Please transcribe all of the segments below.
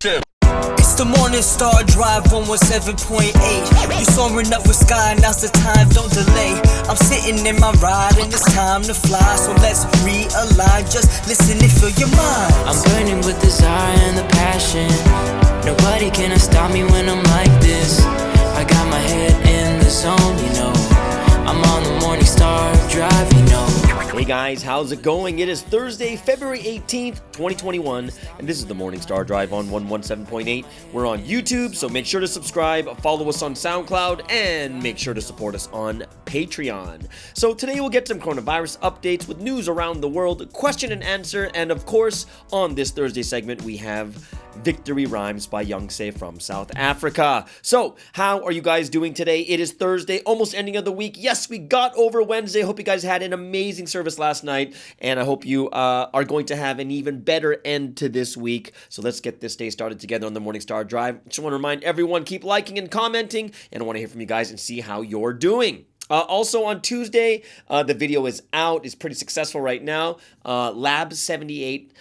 It's the Morning Star Drive 117.8. You soaring up with sky, now's the time, don't delay. I'm sitting in my ride and it's time to fly. So let's realign, just listen and fill your mind. I'm burning with desire and the passion. Nobody can stop me when I'm like this. I got my head in the zone, you know. I'm on the Morning Star Drive, you know. Hey guys, how's it going? It is Thursday, February 18th, 2021, and this is the Morning Star Drive on 117.8. We're on YouTube, so make sure to subscribe, follow us on SoundCloud, and make sure to support us on Patreon. So today we'll get some coronavirus updates with news around the world, question and answer, and of course, on this Thursday segment, we have Victory Rhymes by Youngse from South Africa. So, how are you guys doing today? It is Thursday, almost ending of the week. Yes, we got over Wednesday. Hope you guys had an amazing service last night, and I hope you are going to have an even better end to this week. So let's get this day started together on the Morning Star Drive. Just want to remind everyone, keep liking and commenting, and I want to hear from you guys and see how you're doing. Also on Tuesday, the video is out. It's pretty successful right now. Lab 78.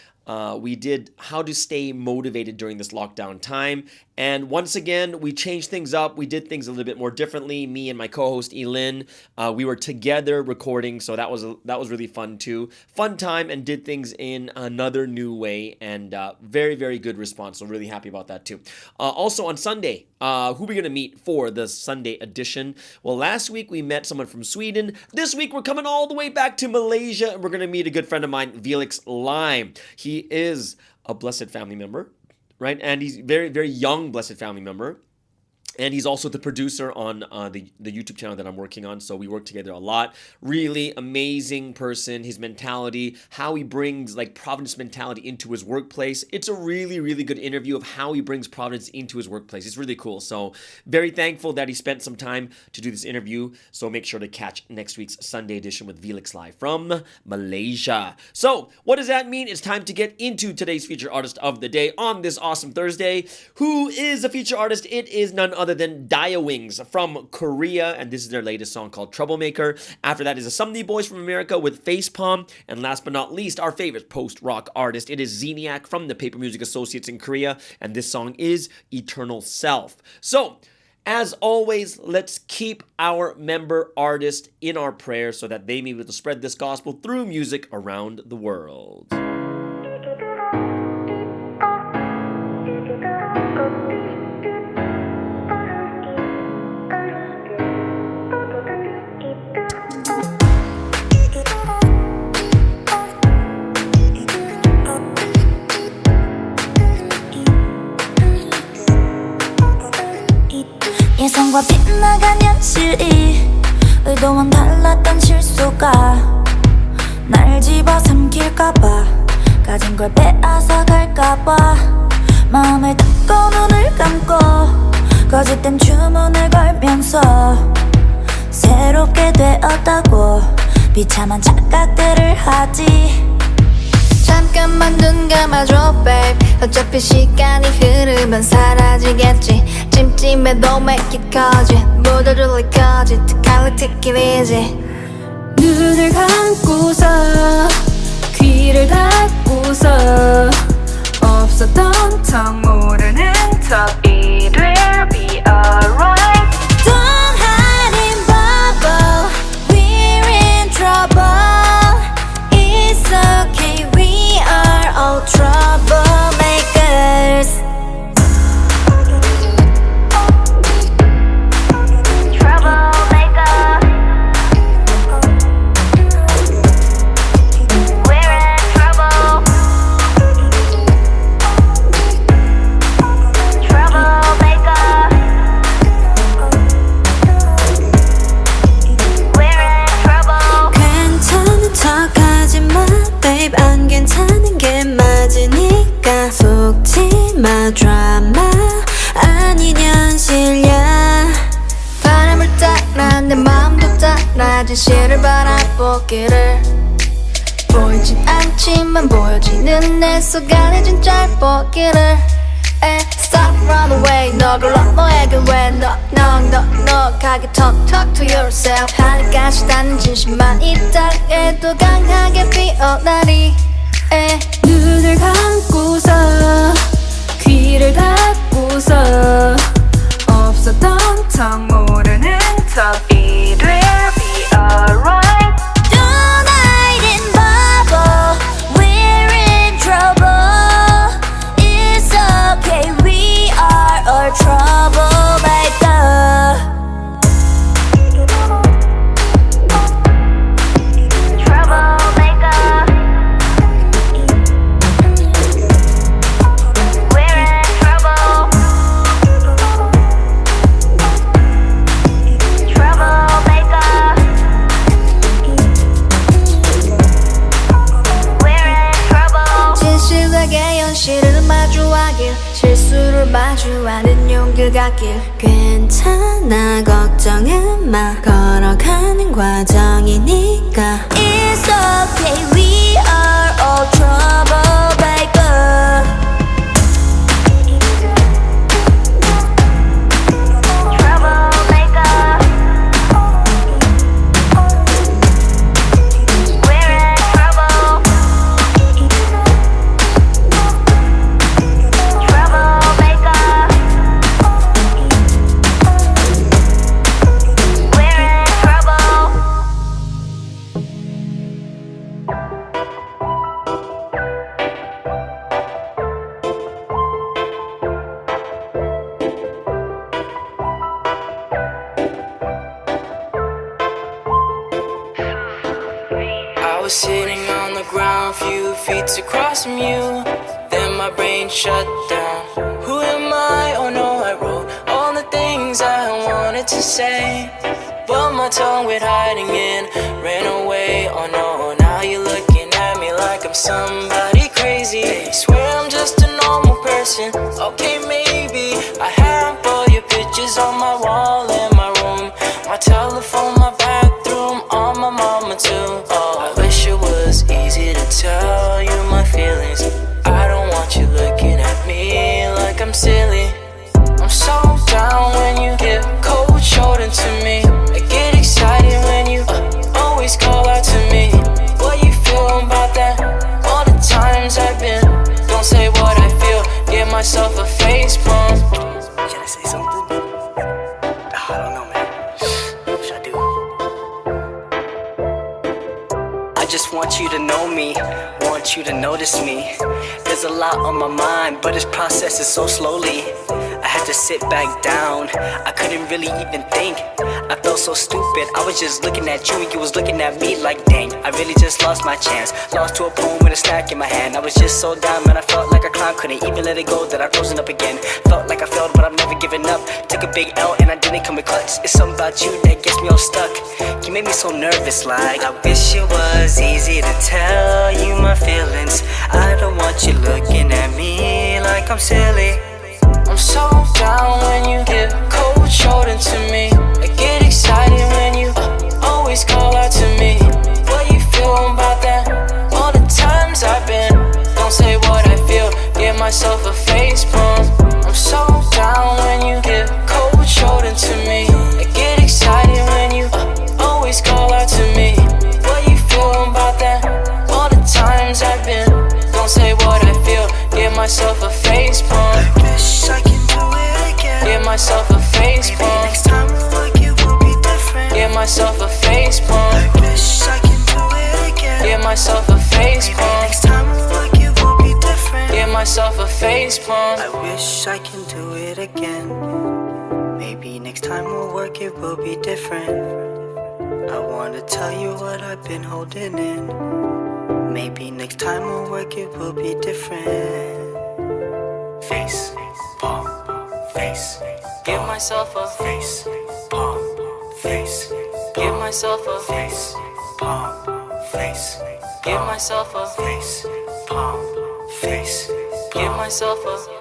We did how to stay motivated during this lockdown time. And once again, we changed things up. We did things a little bit more differently. Me and my co-host Elin, we were together recording, so that was really fun too. Fun time, and did things in another new way, and very, very good response. So really happy about that too. Also on Sunday, who are we gonna meet for the Sunday edition? Well, last week we met someone from Sweden. This week we're coming all the way back to Malaysia, and we're gonna meet a good friend of mine, Felix Lime. He is a Blessed family member, right? And he's very, very young Blessed family member. And he's also the producer on the YouTube channel that I'm working on. So we work together a lot. Really amazing person. His mentality, how he brings like Providence mentality into his workplace. It's a really, really good interview of how he brings Providence into his workplace. It's really cool. So very thankful that he spent some time to do this interview. So make sure to catch next week's Sunday edition with Felix Live from Malaysia. So what does that mean? It's time to get into today's featured artist of the day on this awesome Thursday. Who is the featured artist? It is none other than Dia Wings from Korea, and this is their latest song called Troublemaker. After that is the Somebody Boys from America with Facepalm, and last but not least, our favorite post-rock artist. It is Zeniac from the Paper Music Associates in Korea, and this song is Eternal Self. So, as always, let's keep our member artists in our prayers so that they may be able to spread this gospel through music around the world. 예상과 빗나간 현실이 의도와 달랐던 실수가 날 집어삼킬까봐 가진 걸 빼앗아갈까봐 마음을 닫고 눈을 감고 거짓된 주문을 걸면서 새롭게 되었다고 비참한 착각들을 하지 잠깐만 눈 감아줘 babe 어차피 시간이 흐르면 사라지겠지 찜찜해도 make it 거짓 묻어둘 거짓 갈래 특길이지 눈을 감고서 귀를 닫고서 없었던 척 모르는 척 It will be alright Don't hide in bubble We're in trouble It's okay We are all troublemakers 드라마 아닌 현실이야 바람을 따라 내 마음도 따라 진실을 바라보기를 보이진 않지만 보여지는 내 속 안에 진짜를 보기를 Stop run away 너를 너에게 왜 넉넉넉넉하게 talk to yourself 하니까 싫다는 진심만 있다 해도 강하게 피어나리 눈을 감고서 귀를 성 모르는 척 It will be alright Tonight in bubble We're in trouble It's okay we are all troublemaker 현실을 마주하길 실수를 마주하는 용기를 갖길 괜찮아 걱정은 마 걸어가는 과정이니까 It's okay we are all troublemaker Sitting on the ground, few feet across from you. Then my brain shut down. Who am I? Oh no, I wrote all the things I wanted to say, but my tongue went hiding in, ran away. Oh no, now you're looking at me like I'm somebody crazy. Swear I'm just a normal person. Okay, maybe I have all your pictures on my wall in my room, my telephone, my bathroom, on my mama too. Oh, I wish it was easy to tell you my feelings. I don't want you looking at me like I'm silly. I'm so down when you give cold shoulder to me. I get excited when you always call out to me. What you feel about that? All the times I've been, don't say what I feel, give myself a face palm. Should I say something? I don't know, man. What should I do? I just want you to know me, want you to notice me. There's a lot on my mind, but it's processing so slowly. I had to sit back down, I couldn't really even think. I felt so stupid, I was just looking at you and you was looking at me like dang. I really just lost my chance, lost to a poem with a snack in my hand. I was just so down, man, I felt like a clown, couldn't even let it go that I've risen up again. Felt like I failed, but I've never given up. Took a big L and I didn't come with clutch. It's something about you that gets me all stuck. You made me so nervous, like I wish it was easy to tell you my feelings. I don't want you looking at me like I'm silly. I'm so down when you give cold shoulder to me. I get excited when you always call out to me. What you feel about that? All the times I've been, don't say what I feel, give myself a face palm. I'm so down when you give cold shoulder to me. I get excited when you always call out to me. What you feel about that? All the times I've been, don't say what I feel, give myself a face palm. Wish I can do it again. Give myself a face Maybe palm. next time we'll work, it will be different. Give myself a face palm. Wish I can do it again. Give myself a face Maybe palm. next time we'll work, it will be different. Give myself a face palm. I wish I can do it again. Maybe next time we'll work, it will be different. I wanna tell you what I've been holding in. Maybe next time we'll work, it will be different. Face, palm, face. Give myself a Face, palm, face. Give myself a Face, palm, face. Give myself a Face, palm, face. Give myself a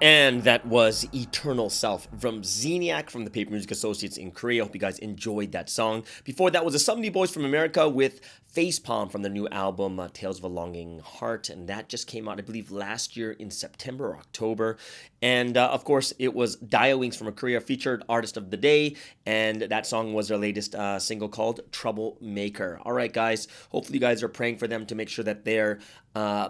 And that was Eternal Self from Zeniac from the Paper Music Associates in Korea. Hope you guys enjoyed that song. Before that was the Somebody Boys from America with Facepalm from the new album Tales of a Longing Heart. And that just came out, I believe, last year in September or October. And of course, it was Dia Wings from Korea, featured artist of the day. And that song was their latest single called Troublemaker. All right, guys. Hopefully you guys are praying for them to make sure that their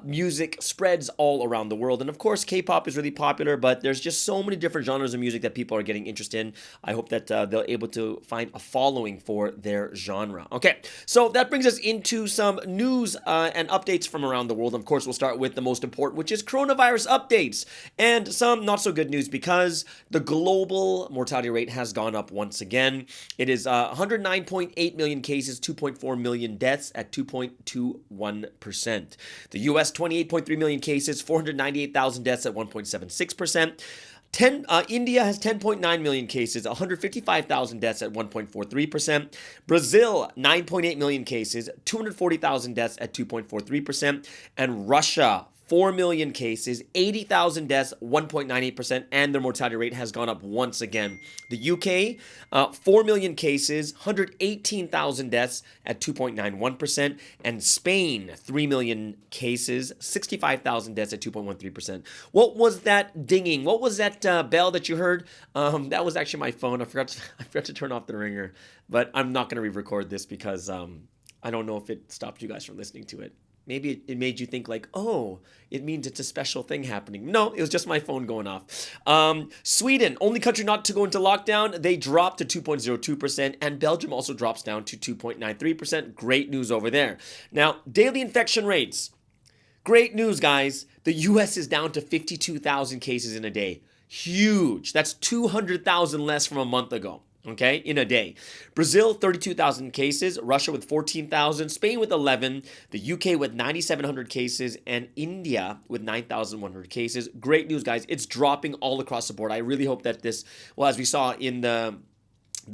music spreads all around the world. And of course, K-pop is really popular, but there's just so many different genres of music that people are getting interested in. I hope that they're able to find a following for their genre. Okay, so that brings us into some news and updates from around the world. Of course, we'll start with the most important, which is coronavirus updates. And some not so good news because the global mortality rate has gone up once again. It is 109.8 million cases, 2.4 million deaths at 2.21%. The US, 28.3 million cases, 498,000 deaths at 1.76%. India has 10.9 million cases, 155,000 deaths at 1.43%. Brazil, 9.8 million cases, 240,000 deaths at 2.43%. And Russia, 4 million cases, 80,000 deaths, 1.98%, and their mortality rate has gone up once again. The UK, 4 million cases, 118,000 deaths at 2.91%, and Spain, 3 million cases, 65,000 deaths at 2.13%. What was that dinging? What was that bell that you heard? That was actually my phone. I forgot to turn off the ringer, but I'm not going to re-record this because I don't know if it stopped you guys from listening to it. Maybe it made you think like, oh, it means it's a special thing happening. No, it was just my phone going off. Sweden, only country not to go into lockdown. They dropped to 2.02%, and Belgium also drops down to 2.93%. Great news over there. Now, daily infection rates. Great news, guys. The U.S. is down to 52,000 cases in a day. Huge. That's 200,000 less from a month ago. Okay, in a day. Brazil, 32,000 cases. Russia with 14,000. Spain with 11. The UK with 9,700 cases. And India with 9,100 cases. Great news, guys. It's dropping all across the board. I really hope that this, well, as we saw in the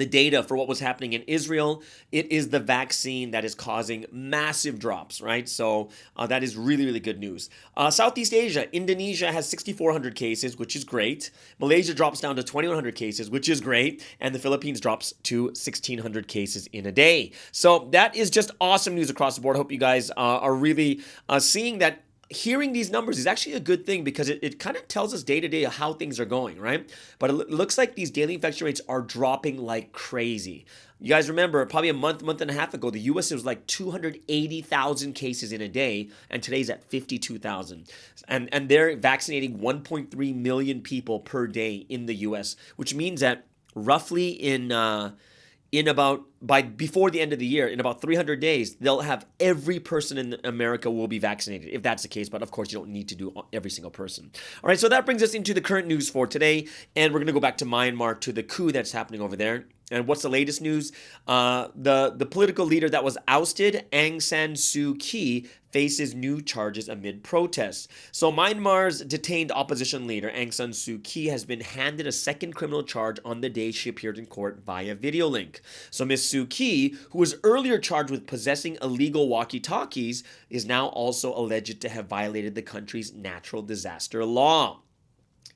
data for what was happening in Israel, it is the vaccine that is causing massive drops, right? So that is really, really good news. Southeast Asia, Indonesia has 6,400 cases, which is great. Malaysia drops down to 2,100 cases, which is great. And the Philippines drops to 1,600 cases in a day. So that is just awesome news across the board. I hope you guys are really seeing that. Hearing these numbers is actually a good thing because it kind of tells us day to day how things are going, right? But it looks like these daily infection rates are dropping like crazy. You guys remember probably a month and a half ago, the US was like 280,000 cases in a day, and today's at 52,000. And they're vaccinating 1.3 million people per day in the US, which means that roughly before the end of the year, in about 300 days, they'll have every person in America will be vaccinated, if that's the case. But of course, you don't need to do every single person. All right, so that brings us into the current news for today. And we're going to go back to Myanmar, to the coup that's happening over there. And what's the latest news? The political leader that was ousted, Aung San Suu Kyi, faces new charges amid protests. So Myanmar's detained opposition leader, Aung San Suu Kyi, has been handed a second criminal charge on the day she appeared in court via video link. So Ms. Suu Kyi, who was earlier charged with possessing illegal walkie-talkies, is now also alleged to have violated the country's natural disaster law.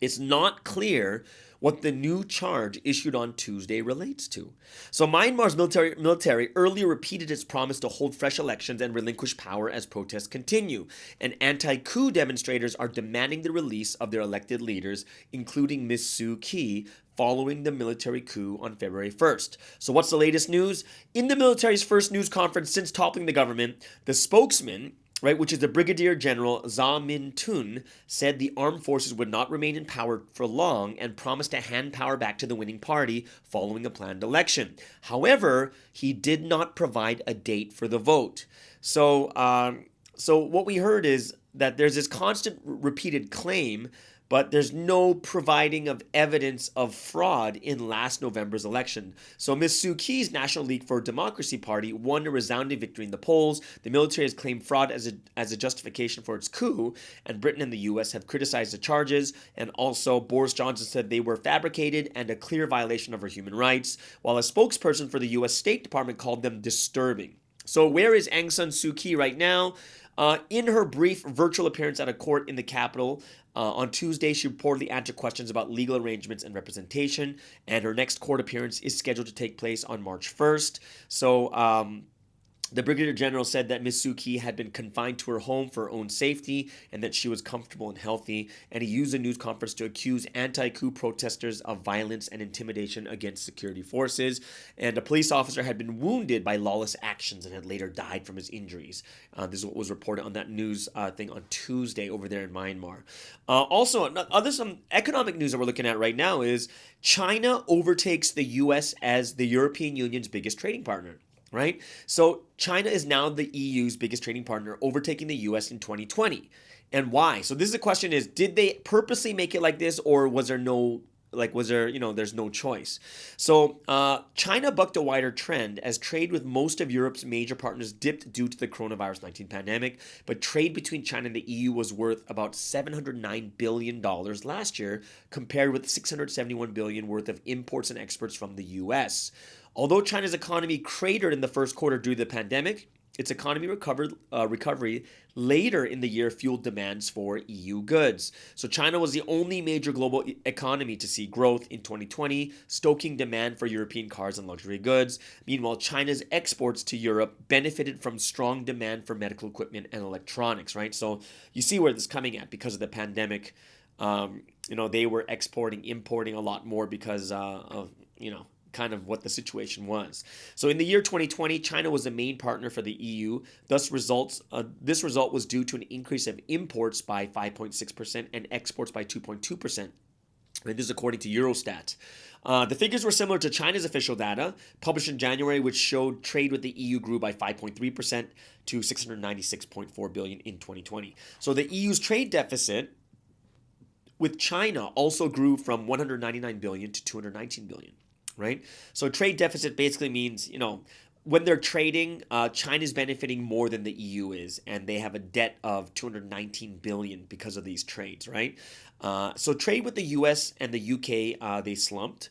It's not clear what the new charge issued on Tuesday relates to. So Myanmar's military earlier repeated its promise to hold fresh elections and relinquish power as protests continue. And anti-coup demonstrators are demanding the release of their elected leaders, including Ms. Suu Kyi, following the military coup on February 1st. So what's the latest news? In the military's first news conference since toppling the government, the spokesman, which is the Brigadier General Za Min Tun, said the armed forces would not remain in power for long and promised to hand power back to the winning party following a planned election. However, he did not provide a date for the vote. So what we heard is that there's this constant repeated claim, but there's no providing of evidence of fraud in last November's election. So Ms. Suu Kyi's National League for Democracy party won a resounding victory in the polls. The military has claimed fraud as a justification for its coup, and Britain and the US have criticized the charges, and also Boris Johnson said they were fabricated and a clear violation of our human rights, while a spokesperson for the US State Department called them disturbing. So where is Aung San Suu Kyi right now? In her brief virtual appearance at a court in the capital on Tuesday, she reportedly answered questions about legal arrangements and representation, and her next court appearance is scheduled to take place on March 1st. So, the Brigadier General said that Ms. Suki had been confined to her home for her own safety and that she was comfortable and healthy. And he used a news conference to accuse anti-coup protesters of violence and intimidation against security forces. And a police officer had been wounded by lawless actions and had later died from his injuries. This is what was reported on that news thing on Tuesday over there in Myanmar. Also, some economic news that we're looking at right now is China overtakes the U.S. as the European Union's biggest trading partner. Right? So China is now the EU's biggest trading partner, overtaking the US in 2020. And why? So this is the question is, did they purposely make it like this, or was there there's no choice? So China bucked a wider trend as trade with most of Europe's major partners dipped due to the coronavirus 19 pandemic, but trade between China and the EU was worth about $709 billion last year, compared with $671 billion worth of imports and exports from the US. Although China's economy cratered in the first quarter due to the pandemic, its economy recovery later in the year fueled demands for EU goods. So China was the only major global economy to see growth in 2020, stoking demand for European cars and luxury goods. Meanwhile, China's exports to Europe benefited from strong demand for medical equipment and electronics, right? So you see where this is coming at because of the pandemic. They were importing a lot more because of kind of what the situation was. So in the year 2020, China was the main partner for the EU. Thus, this result was due to an increase of imports by 5.6% and exports by 2.2%. And this is according to Eurostat. The figures were similar to China's official data, published in January, which showed trade with the EU grew by 5.3% to $696.4 billion in 2020. So the EU's trade deficit with China also grew from $199 billion to $219 billion. Right? So trade deficit basically means, when they're trading, China's benefiting more than the EU is, and they have a debt of $219 billion because of these trades, right? So trade with the US and the UK, they slumped.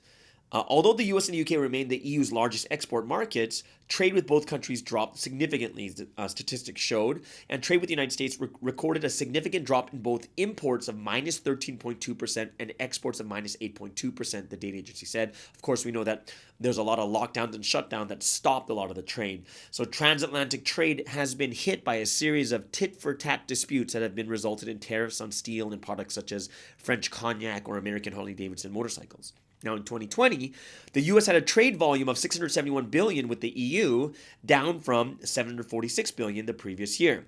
Although the US and the UK remain the EU's largest export markets, trade with both countries dropped significantly, statistics showed, and trade with the United States recorded a significant drop in both imports of minus 13.2% and exports of minus 8.2%, the data agency said. Of course, we know that there's a lot of lockdowns and shutdown that stopped a lot of the trade. So transatlantic trade has been hit by a series of tit-for-tat disputes that have been resulted in tariffs on steel and products such as French cognac or American Harley-Davidson motorcycles. Now, in 2020, the U.S. had a trade volume of $671 billion with the EU, down from $746 billion the previous year.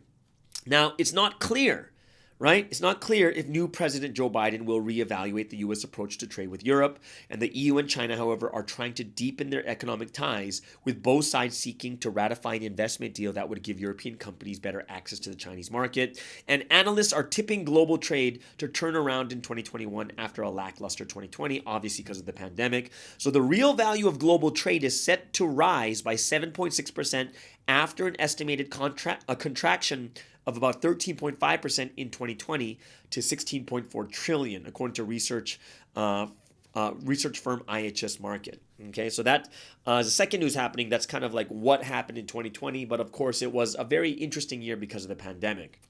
Now, it's not clear, right? It's not clear if new President Joe Biden will reevaluate the U.S. approach to trade with Europe. And the EU and China, however, are trying to deepen their economic ties, with both sides seeking to ratify an investment deal that would give European companies better access to the Chinese market. And analysts are tipping global trade to turn around in 2021 after a lackluster 2020, obviously because of the pandemic. So the real value of global trade is set to rise by 7.6% after an estimated contraction of about 13.5% in 2020 to 16.4 trillion, according to research firm IHS Markit. Okay, so that is the second news happening. That's kind of like what happened in 2020, but of course it was a very interesting year because of the pandemic.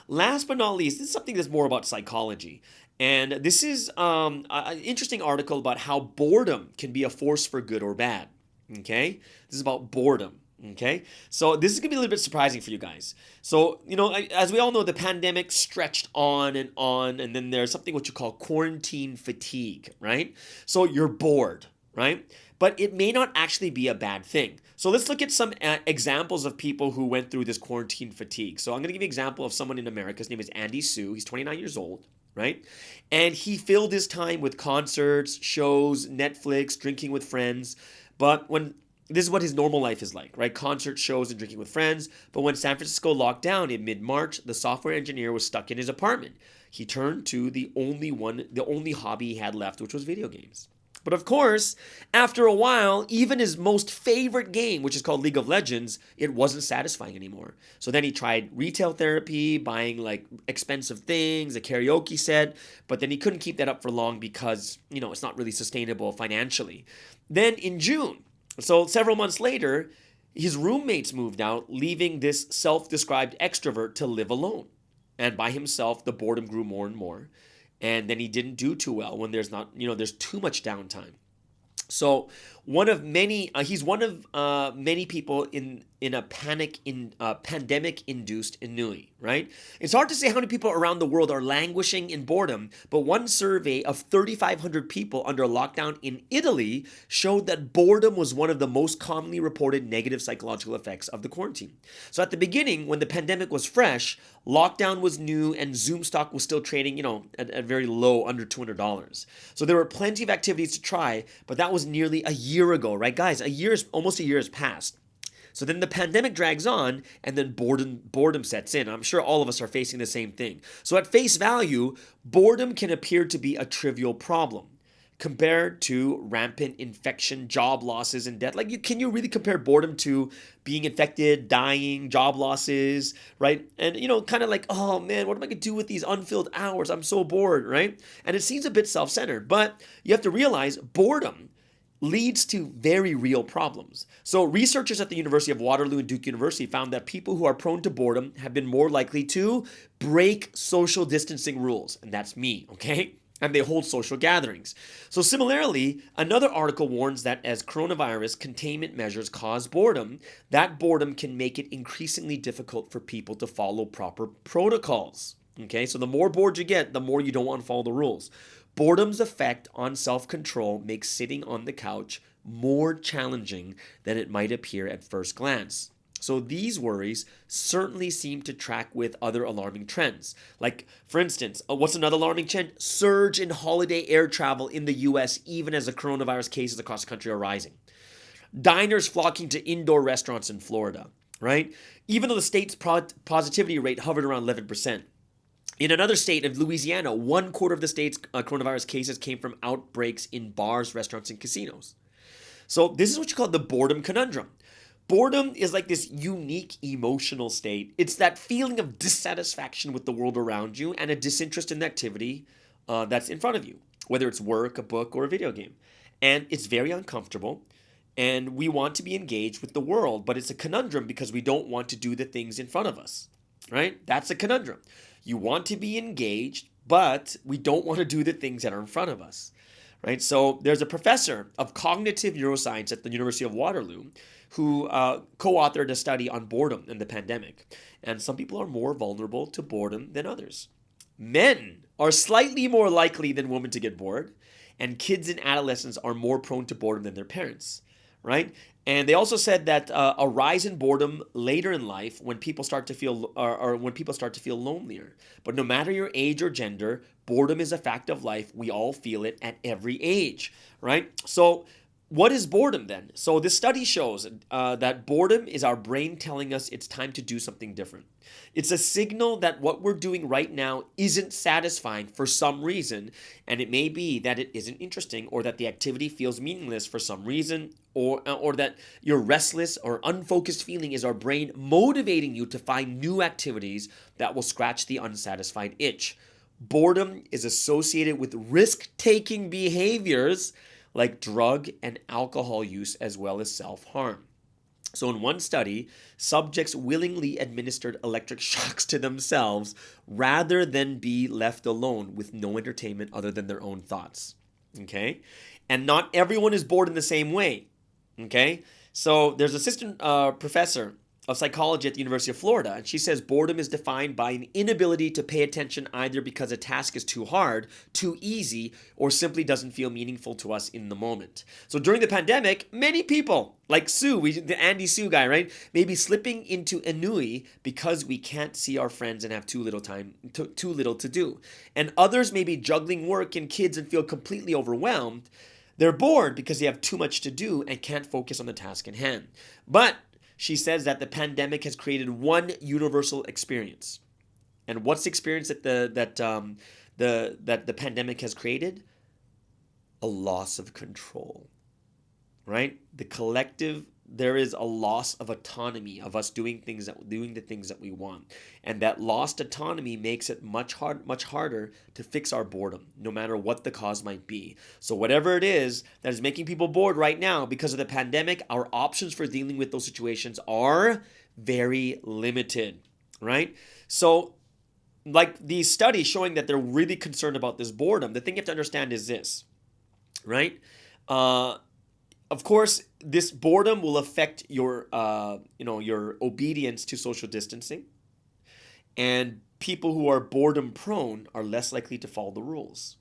Last but not least, this is something that's more about psychology. And this is an interesting article about how boredom can be a force for good or bad. Okay, this is about boredom. Okay, so this is going to be a little bit surprising for you guys. So, as we all know, the pandemic stretched on, and then there's something what you call quarantine fatigue, right? So you're bored, right? But it may not actually be a bad thing. So let's look at some examples of people who went through this quarantine fatigue. So I'm going to give you an example of someone in America. His name is Andy Sue. He's 29 years old, right? And he filled his time with concerts, shows, Netflix, drinking with friends. But this is what his normal life is like, right? Concert shows and drinking with friends. But when San Francisco locked down in mid-March, the software engineer was stuck in his apartment. He turned to the only hobby he had left, which was video games. But of course, after a while, even his most favorite game, which is called League of Legends, it wasn't satisfying anymore. So then he tried retail therapy, buying like expensive things, a karaoke set, but then he couldn't keep that up for long because, it's not really sustainable financially. Then in June, so several months later, His roommates moved out, leaving this self-described extrovert to live alone. And by himself, the boredom grew more and more. And then he didn't do too well when there's too much downtime. So he's one of many people in a pandemic-induced ennui, right? It's hard to say how many people around the world are languishing in boredom, but one survey of 3,500 people under lockdown in Italy showed that boredom was one of the most commonly reported negative psychological effects of the quarantine. So at the beginning, when the pandemic was fresh, lockdown was new and Zoom stock was still trading, at very low, under $200. So there were plenty of activities to try, but that was nearly a year ago, right, guys? Almost a year has passed. So then the pandemic drags on, and then boredom sets in. I'm sure all of us are facing the same thing. So at face value, boredom can appear to be a trivial problem compared to rampant infection, job losses, and death. Can you really compare boredom to being infected, dying, job losses, right? And, kind of like, oh man, what am I going to do with these unfilled hours? I'm so bored, right? And it seems a bit self-centered, but you have to realize boredom leads to very real problems. So researchers at the University of Waterloo and Duke University found that people who are prone to boredom have been more likely to break social distancing rules. And that's me, okay? And they hold social gatherings. So similarly, another article warns that as coronavirus containment measures cause boredom, that boredom can make it increasingly difficult for people to follow proper protocols. Okay, so the more bored you get, the more you don't want to follow the rules. Boredom's effect on self-control makes sitting on the couch more challenging than it might appear at first glance. So these worries certainly seem to track with other alarming trends. Like, for instance, what's another alarming trend? Surge in holiday air travel in the US, even as the coronavirus cases across the country are rising. Diners flocking to indoor restaurants in Florida, right? Even though the state's positivity rate hovered around 11%. In another state of Louisiana, 1/4 of the state's coronavirus cases came from outbreaks in bars, restaurants, and casinos. So this is what you call the boredom conundrum. Boredom is like this unique emotional state. It's that feeling of dissatisfaction with the world around you and a disinterest in the activity that's in front of you, whether it's work, a book, or a video game. And it's very uncomfortable. And we want to be engaged with the world, but it's a conundrum because we don't want to do the things in front of us, right? That's a conundrum. You want to be engaged, but we don't want to do the things that are in front of us, right? So there's a professor of cognitive neuroscience at the University of Waterloo who co-authored a study on boredom in the pandemic. And some people are more vulnerable to boredom than others. Men are slightly more likely than women to get bored, and kids and adolescents are more prone to boredom than their parents, right? And they also said that a rise in boredom later in life when people start to feel or when people start to feel lonelier. But no matter your age or gender, boredom is a fact of life. We all feel it at every age, right? So what is boredom then? So this study shows that boredom is our brain telling us it's time to do something different. It's a signal that what we're doing right now isn't satisfying for some reason, and it may be that it isn't interesting or that the activity feels meaningless for some reason, or that your restless or unfocused feeling is our brain motivating you to find new activities that will scratch the unsatisfied itch. Boredom is associated with risk-taking behaviors like drug and alcohol use as well as self-harm. So in one study, subjects willingly administered electric shocks to themselves rather than be left alone with no entertainment other than their own thoughts. Okay? And not everyone is bored in the same way. Okay? So there's an assistant professor of psychology at the University of Florida, and she says boredom is defined by an inability to pay attention either because a task is too hard, too easy, or simply doesn't feel meaningful to us in the moment. So during the pandemic, many people, like Sue, the Andy Sue guy, right, may be slipping into ennui because we can't see our friends and have too little to do. And others may be juggling work and kids and feel completely overwhelmed. They're bored because they have too much to do and can't focus on the task in hand. But she says that the pandemic has created one universal experience. And what's the experience that the pandemic has created? A loss of control, right? The collective there is a loss of autonomy of us doing the things that we want, and that lost autonomy makes it much harder to fix our boredom, no matter what the cause might be. So whatever it is that is making people bored right now because of the pandemic, our options for dealing with those situations are very limited, right? So like these studies showing that they're really concerned about this boredom, the thing you have to understand is this, right? Of course, this boredom will affect your obedience to social distancing, and people who are boredom prone are less likely to follow the rules,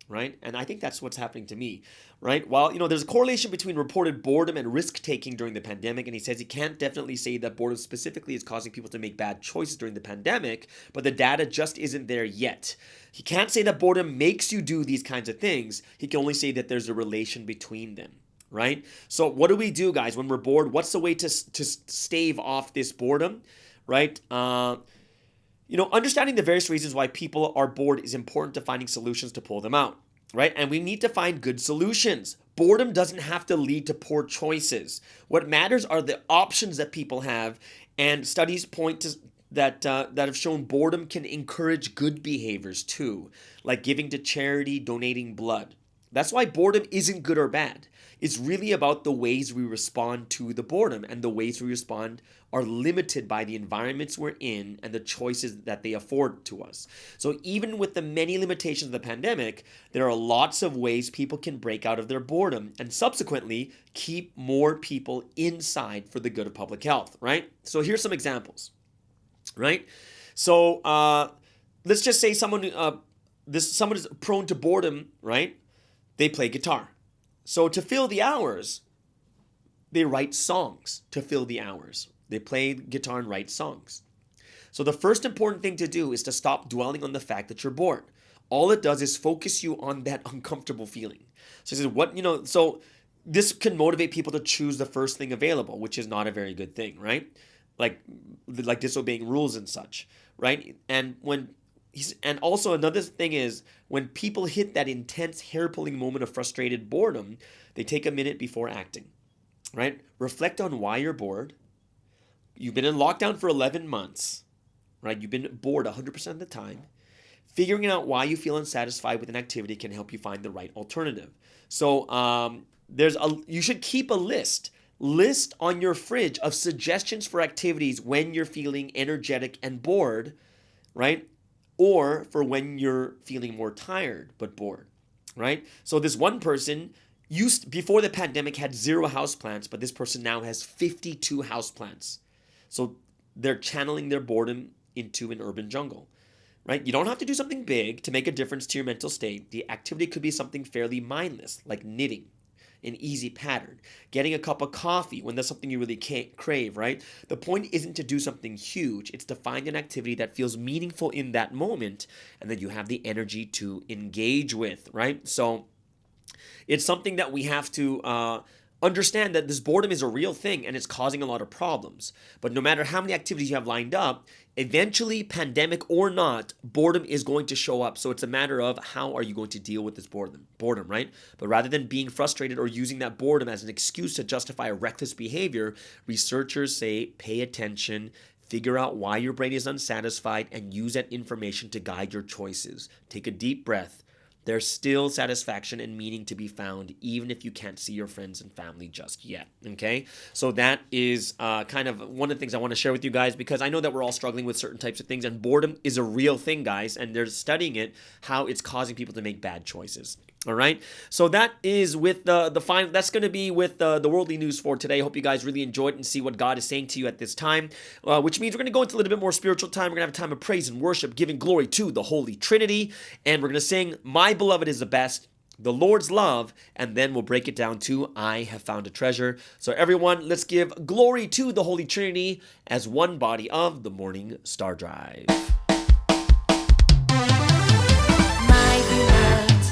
right? And I think that's what's happening to me, right? While, there's a correlation between reported boredom and risk-taking during the pandemic, and he says he can't definitely say that boredom specifically is causing people to make bad choices during the pandemic, but the data just isn't there yet. He can't say that boredom makes you do these kinds of things. He can only say that there's a relation between them. Right? So what do we do, guys, when we're bored? What's the way to stave off this boredom, right? Understanding the various reasons why people are bored is important to finding solutions to pull them out, right? And we need to find good solutions. Boredom doesn't have to lead to poor choices. What matters are the options that people have, and studies point to that have shown boredom can encourage good behaviors too, like giving to charity, donating blood. That's why boredom isn't good or bad. It's really about the ways we respond to the boredom, and the ways we respond are limited by the environments we're in and the choices that they afford to us. So even with the many limitations of the pandemic, there are lots of ways people can break out of their boredom and subsequently keep more people inside for the good of public health, right? So here's some examples, right? So let's just say someone is prone to boredom, right? They play guitar. So to fill the hours, they write songs to fill the hours. They play guitar and write songs. So the first important thing to do is to stop dwelling on the fact that you're bored. All it does is focus you on that uncomfortable feeling. So he says, so this can motivate people to choose the first thing available, which is not a very good thing, right? Like disobeying rules and such, right? And also another thing is, when people hit that intense hair-pulling moment of frustrated boredom, they take a minute before acting, right? Reflect on why you're bored. You've been in lockdown for 11 months, right? You've been bored 100% of the time. Figuring out why you feel unsatisfied with an activity can help you find the right alternative. So you should keep a list on your fridge of suggestions for activities when you're feeling energetic and bored, right? Or for when you're feeling more tired but bored, right? So this one person before the pandemic had 0 houseplants, but this person now has 52 houseplants. So they're channeling their boredom into an urban jungle, right? You don't have to do something big to make a difference to your mental state. The activity could be something fairly mindless, like knitting, an easy pattern, getting a cup of coffee when there's something you really can't crave, right? The point isn't to do something huge. It's to find an activity that feels meaningful in that moment and that you have the energy to engage with, right? So it's something that we have to understand, that this boredom is a real thing and it's causing a lot of problems. But no matter how many activities you have lined up, eventually, pandemic or not, boredom is going to show up. So it's a matter of how are you going to deal with this boredom, right? But rather than being frustrated or using that boredom as an excuse to justify a reckless behavior, researchers say pay attention, figure out why your brain is unsatisfied, and use that information to guide your choices. Take a deep breath. There's still satisfaction and meaning to be found, even if you can't see your friends and family just yet, okay? So that is kind of one of the things I want to share with you guys, because I know that we're all struggling with certain types of things, and boredom is a real thing, guys, and they're studying it, how it's causing people to make bad choices. All right, so that is with the final. That's going to be with the worldly news for today. I hope you guys really enjoyed and see what God is saying to you at this time, which means we're going to go into a little bit more spiritual time. We're going to have a time of praise and worship, giving glory to the Holy Trinity, and we're going to sing "My Beloved is the Best," the Lord's Love, and then we'll break it down to "I Have Found a Treasure." So everyone, let's give glory to the Holy Trinity as one body of the Morning Star Drive. My beloved,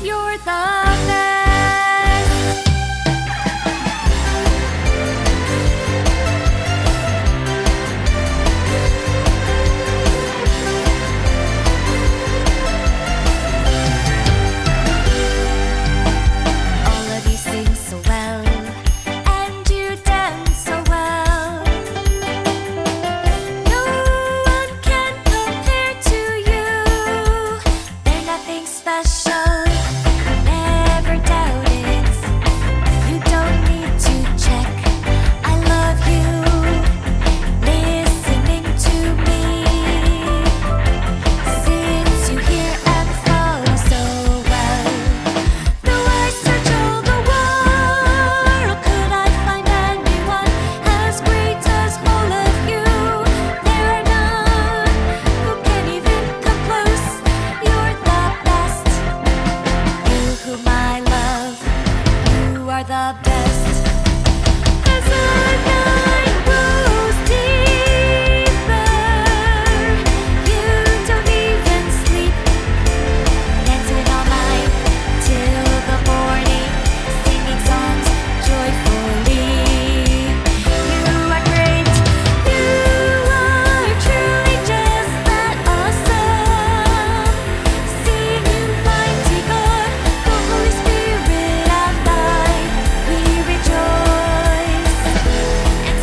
you're the best. All of you sing so well, and you the best. As our night grows deeper, you don't even sleep. Dancing all night till the morning, singing songs joyfully. You are great, you are truly just that awesome. Singing mighty God, the Holy Spirit of light, we rejoice and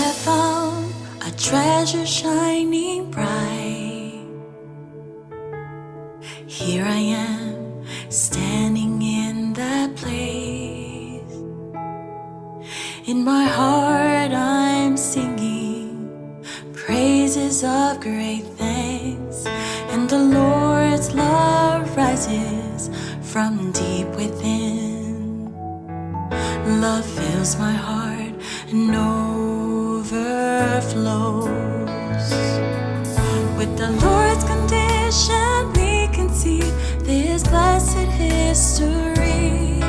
have found a treasure shining bright. Here I am, standing in that place. In my heart I'm singing praises of great thanks, and the Lord's love rises from deep within. Love fills my heart and overflows. With the Lord's condition, we can see this blessed history.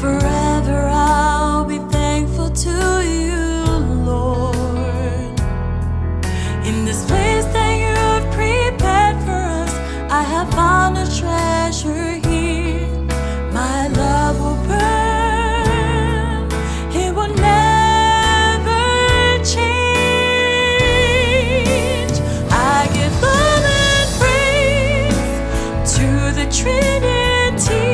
Forever I'll be thankful to you, Lord. In this place that you've prepared for us, I have found a treasure here. My love will burn, it will never change. I give love and praise to the Trinity.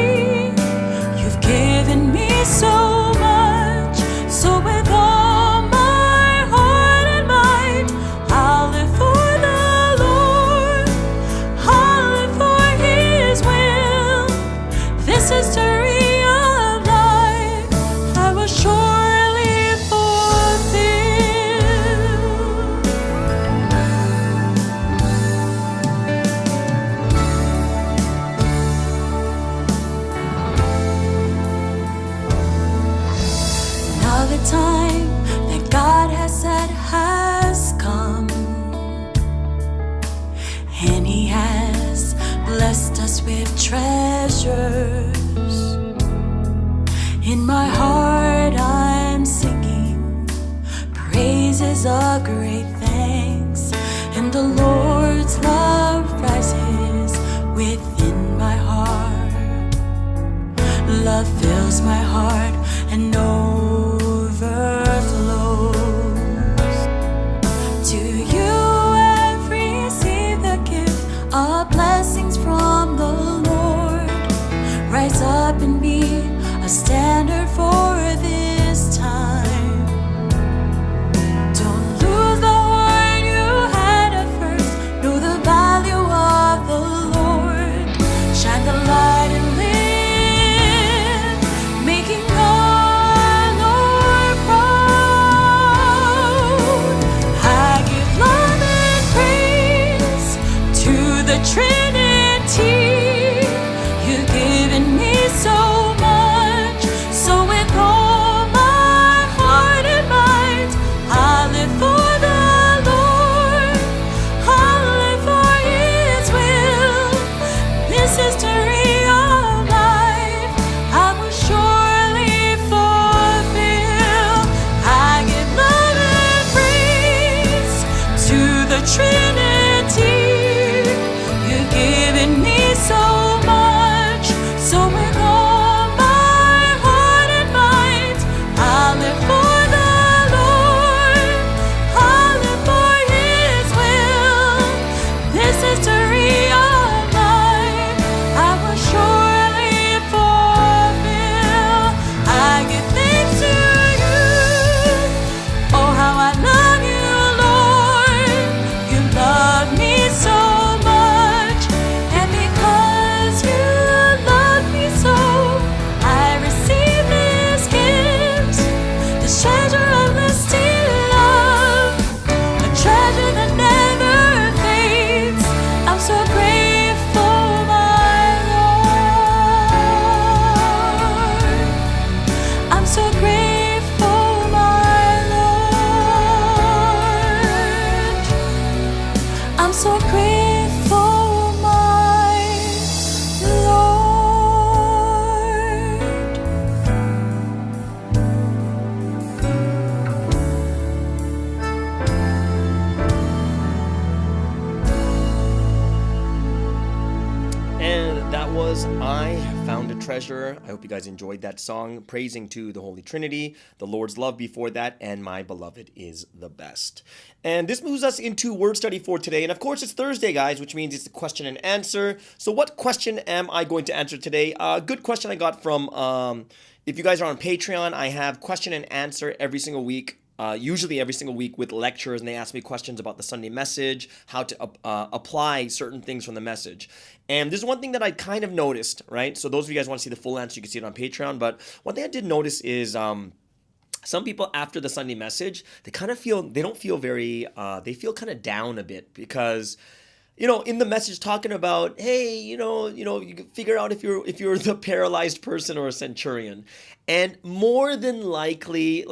You've given me so much, so with all my heart and mind, I'll live for the Lord, I'll live for His will. This history of life I will surely fulfill. Now the time that God has said has come, and He has blessed us with treasures. In my heart I'm singing praises of great thanks, and the Lord's love rises within my heart. Love fills my heart and overflows. To you I've received the gift of blessings from the Lord. Rise up and be a standard for this time. Don't lose the heart you had at first. Know the value of the Lord. Shine the light and live, making our Lord proud. I give love and praise to the Trinity. You've given me so much, so with all my heart and mind, I'll live for the Lord, I'll live for His will. This history of life I will surely fulfill. I give love and praise to the Trinity. You've given me so much, so with all my heart and mind, I'll live for the Lord, I'll live for His will. This history of life I will surely fulfill. I give thanks to you. Oh, how I love you, Lord. You love me so much, and because you love me so, I receive this gift, this treasure of lasting love, a treasure that never fades. I'm so grateful, my Lord. I'm so grateful, my Lord. I'm so grateful, my Lord. And that was I Found a Treasure. I hope you guys enjoyed that song, praising to the Holy Trinity, the Lord's love before that, and my beloved is the best. And this moves us into word study for today. And of course, it's Thursday, guys, which means it's a question and answer. So what question am I going to answer today? A good question I got from, if you guys are on Patreon, I have question and answer every single week. usually every single week with lectures, and they ask me questions about the Sunday message, how to apply certain things from the message. And there's one thing that I kind of noticed, right? So those of you guys want to see the full answer, you can see it on Patreon. But one thing I did notice is some people after the Sunday message, they don't feel very, they feel kind of down a bit because, in the message talking about, hey, you can figure out if you're the paralyzed person or a centurion. And more likely,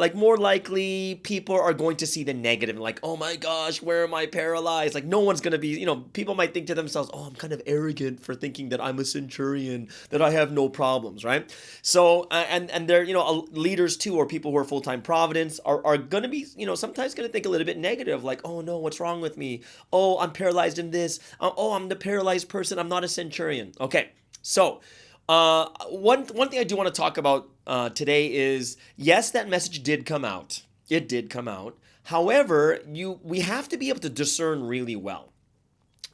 people are going to see the negative, like, oh my gosh, where am I paralyzed? Like, no one's going to be, people might think to themselves, oh, I'm kind of arrogant for thinking that I'm a centurion, that I have no problems, right? So, and they're, leaders too, or people who are full-time providence are going to be, sometimes going to think a little bit negative, like, oh no, what's wrong with me? Oh, I'm paralyzed in this. Oh, I'm the paralyzed person. I'm not a centurion. Okay, so one thing I do want to talk about today is, yes, that message did come out. It did come out. However, we have to be able to discern really well,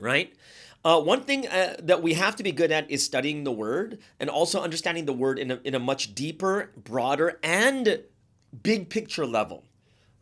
right? One thing that we have to be good at is studying the Word and also understanding the Word in a much deeper, broader, and big picture level,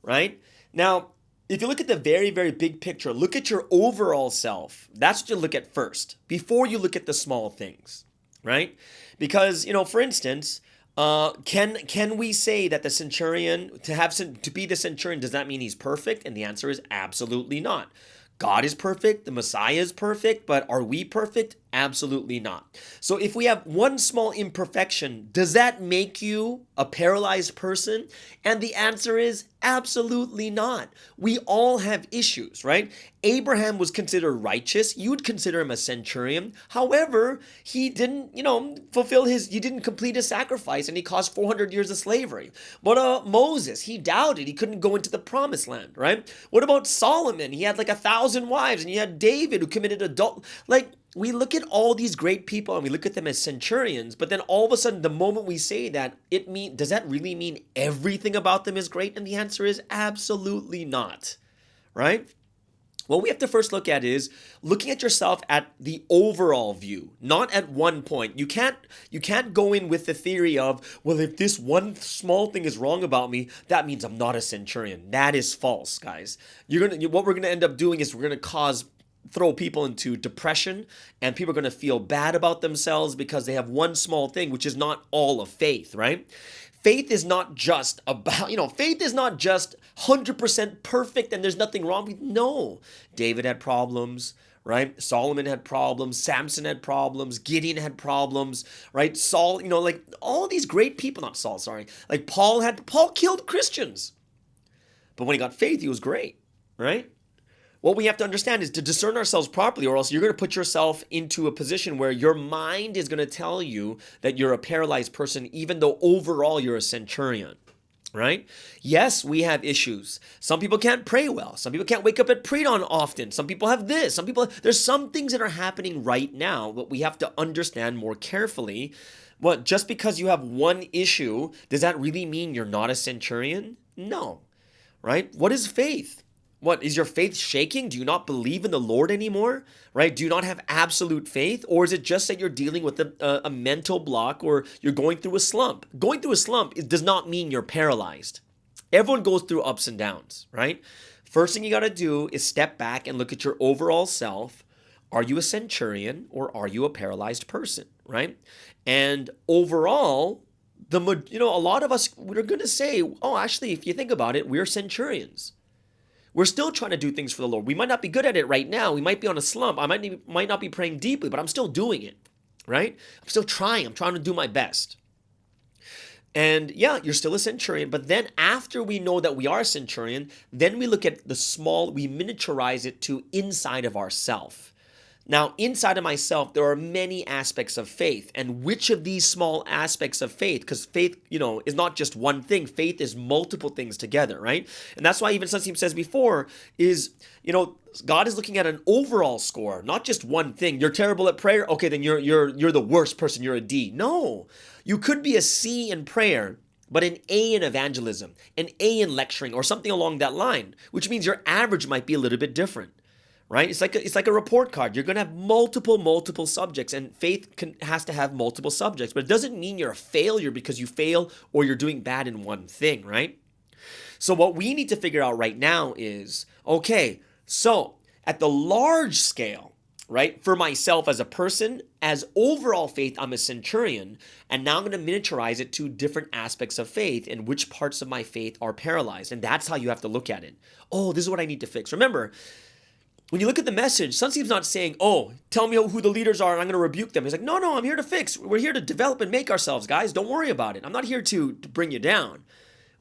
right? Now, if you look at the very, very big picture, look at your overall self. That's what you look at first before you look at the small things, right? Because, for instance, can we say that the centurion, to be the centurion, does that mean he's perfect? And the answer is absolutely not. God is perfect, the Messiah is perfect, but are we perfect? Absolutely not. So if we have one small imperfection, does that make you a paralyzed person? And the answer is absolutely not. We all have issues, right? Abraham was considered righteous. You'd consider him a centurion. However, he didn't, he didn't complete his sacrifice, and he caused 400 years of slavery. But Moses, he doubted. He couldn't go into the promised land, right? What about Solomon? He had like 1,000 wives, and you had David who committed we look at all these great people and we look at them as centurions, but then all of a sudden, the moment we say that, does that really mean everything about them is great? And the answer is absolutely not, right? What we have to first look at is looking at yourself at the overall view, not at one point. You can't go in with the theory of, well, if this one small thing is wrong about me, that means I'm not a centurion. That is false, guys. What we're gonna end up doing is we're gonna throw people into depression, and people are going to feel bad about themselves because they have one small thing, which is not all of faith, right? Faith is not just about, faith is not just 100% perfect and there's nothing wrong with. No, David had problems, right? Solomon had problems. Samson had problems. Gideon had problems, right? Saul, all these great people, not Saul, sorry. Like Paul killed Christians. But when he got faith, he was great, right? What we have to understand is to discern ourselves properly, or else you're going to put yourself into a position where your mind is going to tell you that you're a paralyzed person, even though overall you're a centurion, right? Yes, we have issues. Some people can't pray well. Some people can't wake up at pre-dawn often. Some people have this. There's some things that are happening right now, but we have to understand more carefully. Just because you have one issue, does that really mean you're not a centurion? No, right? What is faith? What, is your faith shaking? Do you not believe in the Lord anymore? Right? Do you not have absolute faith? Or is it just that you're dealing with a mental block, or you're going through a slump? Going through a slump does not mean you're paralyzed. Everyone goes through ups and downs, right? First thing you got to do is step back and look at your overall self. Are you a centurion or are you a paralyzed person, right? And overall, a lot of us, we're going to say, oh, actually, if you think about it, we're centurions. We're still trying to do things for the Lord. We might not be good at it right now. We might be on a slump. I might not be praying deeply, but I'm still doing it, right? I'm still trying. I'm trying to do my best. And yeah, you're still a centurion. But then after we know that we are a centurion, then we look at we miniaturize it to inside of ourself. Now, inside of myself, there are many aspects of faith. And which of these small aspects of faith, because faith, is not just one thing. Faith is multiple things together, right? And that's why even Sunstein says before is, God is looking at an overall score, not just one thing. You're terrible at prayer. Okay, then you're the worst person. You're a D. No, you could be a C in prayer, but an A in evangelism, an A in lecturing, or something along that line, which means your average might be a little bit different. Right? It's like a report card. You're going to have multiple subjects, and faith has to have multiple subjects, but it doesn't mean you're a failure because you fail or you're doing bad in one thing, right? So what we need to figure out right now is, okay, so at the large scale, right, for myself as a person, as overall faith, I'm a centurion, and now I'm going to miniaturize it to different aspects of faith and which parts of my faith are paralyzed. And that's how you have to look at it. Oh, this is what I need to fix. Remember, when you look at the message, Sunseem's not saying, oh, tell me who the leaders are and I'm going to rebuke them. He's like, no, I'm here to fix. We're here to develop and make ourselves, guys. Don't worry about it. I'm not here to bring you down.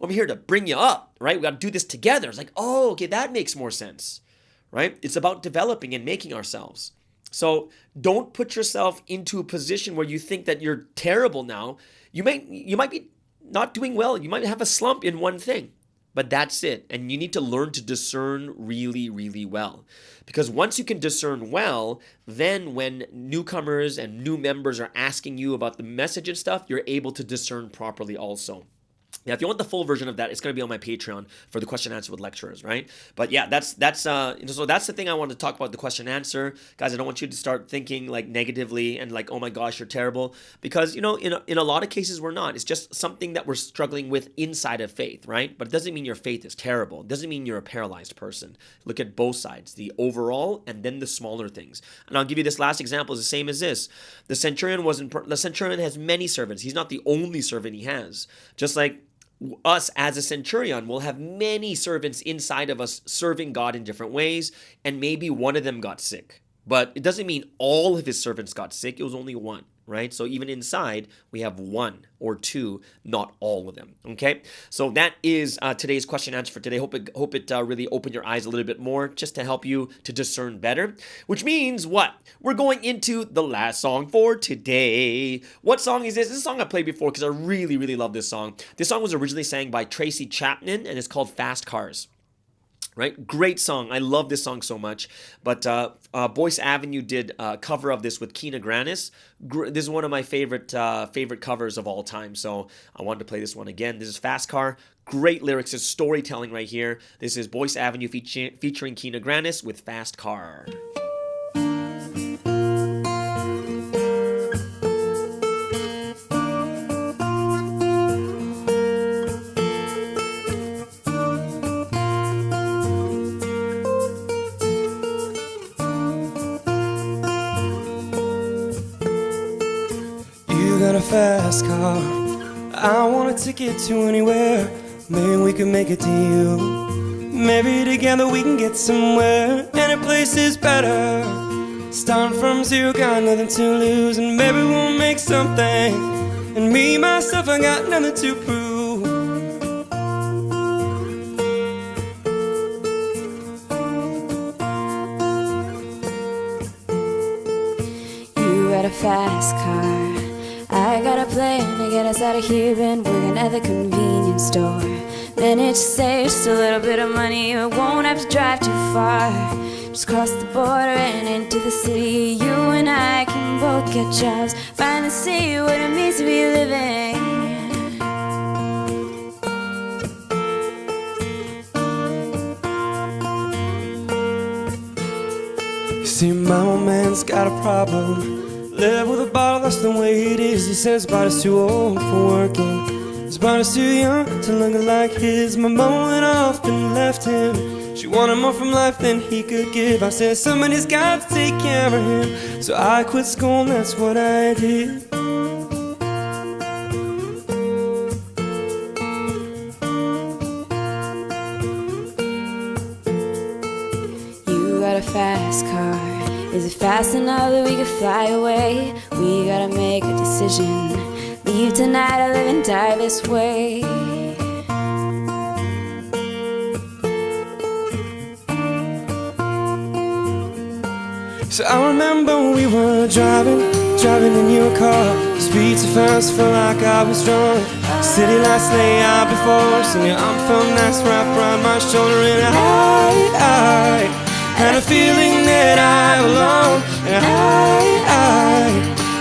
I'm here to bring you up, right? We got to do this together. It's like, oh, okay, that makes more sense, right? It's about developing and making ourselves. So don't put yourself into a position where you think that you're terrible now. You might be not doing well. You might have a slump in one thing, but that's it. And you need to learn to discern really, really well. Because once you can discern well, then when newcomers and new members are asking you about the message and stuff, you're able to discern properly also. Now, if you want the full version of that, it's going to be on my Patreon for the question and answer with lecturers, right? But yeah, so that's the thing I want to talk about, the question and answer. Guys, I don't want you to start thinking like negatively and like, oh my gosh, you're terrible. Because, in a lot of cases, we're not. It's just something that we're struggling with inside of faith, right? But it doesn't mean your faith is terrible. It doesn't mean you're a paralyzed person. Look at both sides, the overall and then the smaller things. And I'll give you this last example is the same as this. The centurion has many servants. He's not the only servant he has. Just like us as a centurion will have many servants inside of us serving God in different ways, and maybe one of them got sick. But it doesn't mean all of his servants got sick. It was only one, right? So even inside, we have one or two, not all of them, okay? So that is today's question and answer for today. Hope it really opened your eyes a little bit more just to help you to discern better, which means what? We're going into the last song for today. What song is this? This is a song I played before because I really, really love this song. This song was originally sang by Tracy Chapman, and it's called Fast Cars. Right? Great song. I love this song so much. But Boyce Avenue did a cover of this with Keena Grannis. This is one of my favorite covers of all time. So I wanted to play this one again. This is Fast Car. Great lyrics. It's storytelling right here. This is Boyce Avenue featuring Keena Grannis with Fast Car. You got a fast car, I want a ticket to anywhere. Maybe we can make a deal. Maybe together we can get somewhere. Any place is better. Starting from zero, got nothing to lose. And maybe we'll make something. And me, myself, I got nothing to prove. You got a fast car, I got a plan to get us out of here. Been working at the convenience store. Managed to save just a little bit of money. I won't have to drive too far. Just cross the border and into the city. You and I can both get jobs. Finally see what it means to be living. You see, my old man's got a problem. Live with a bottle, that's the way it is. He says his body's too old for working. His body's too young to look like his. My mom went off and left him. She wanted more from life than he could give. I said somebody's got to take care of him. So I quit school and that's what I did. You got a fast car. Is it fast enough that we could fly away? We gotta make a decision. Leave tonight or live and die this way. So I remember when we were driving in your car. Speed so fast, felt like I was drunk. City lights lay out before us, and your arm felt nice wrapped around my shoulder. And I had a feeling that I belonged. And I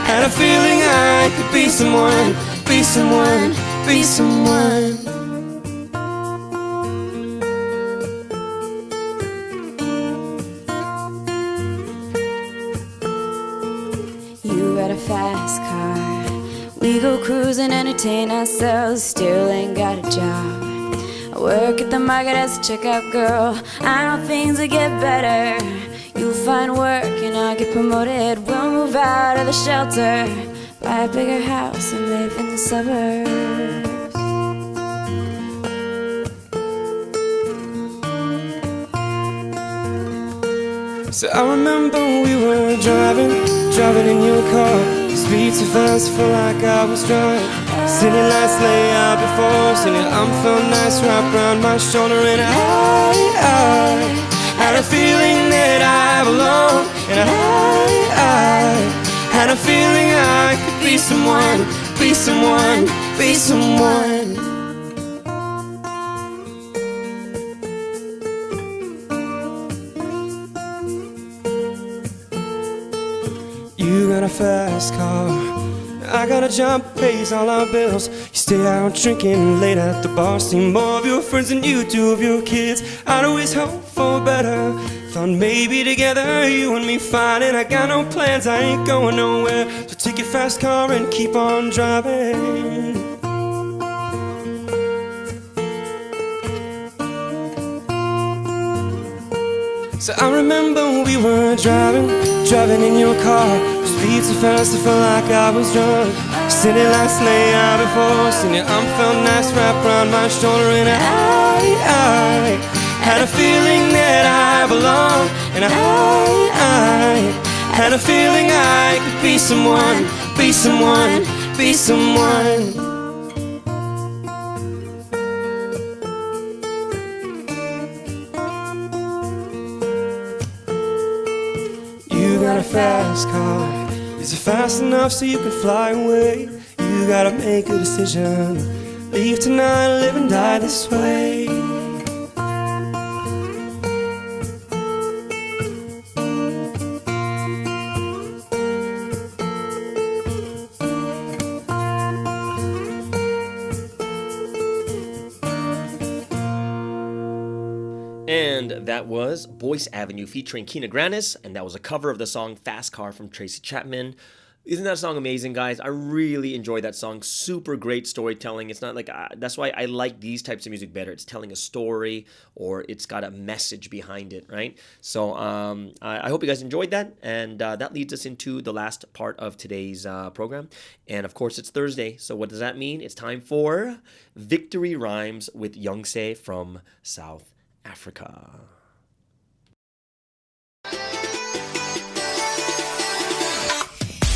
had a feeling I could be someone, be someone, be someone. You got a fast car. We go cruising, entertain ourselves. Still ain't got a job. I Work at the market as a checkout girl. I know things will get better. You'll find work and I'll get promoted. We'll move out of the shelter, buy a bigger house and live in the suburbs. So I remember we were driving in your car. Speed so fast, felt like I was drunk. City lights lay out before us, and your arm felt nice wrapped around my shoulder. And I had a feeling that I belong. And I had a feeling I could be someone, be someone, be someone. You got a fast car, I got a job, pays all our bills. You stay out drinking late at the bar, see more of your friends than you do of your kids. I'd always hope for better, thought maybe together you and me fine. And I got no plans, I ain't going nowhere, so take your fast car and keep on driving. So I remember we were driving in your car. Speed so fast, I felt like I was drunk. City lights lay out before us, and your arm felt nice wrapped around my shoulder. And I had a feeling that I belong. And I had a feeling I could be someone, be someone, be someone. You got a fast car, is it fast enough so you can fly away? You gotta make a decision, leave tonight, live and die this way. And that was Boyce Avenue featuring Kina Grannis, and that was a cover of the song Fast Car from Tracy Chapman. Isn't that song amazing, guys? I really enjoyed that song. Super great storytelling. It's not like, that's why I like these types of music better. It's telling a story, or it's got a message behind it, right? So I hope you guys enjoyed that, and that leads us into the last part of today's program. And of course, it's Thursday, so what does that mean? It's time for Victory Rhymes with Youngse from South Africa.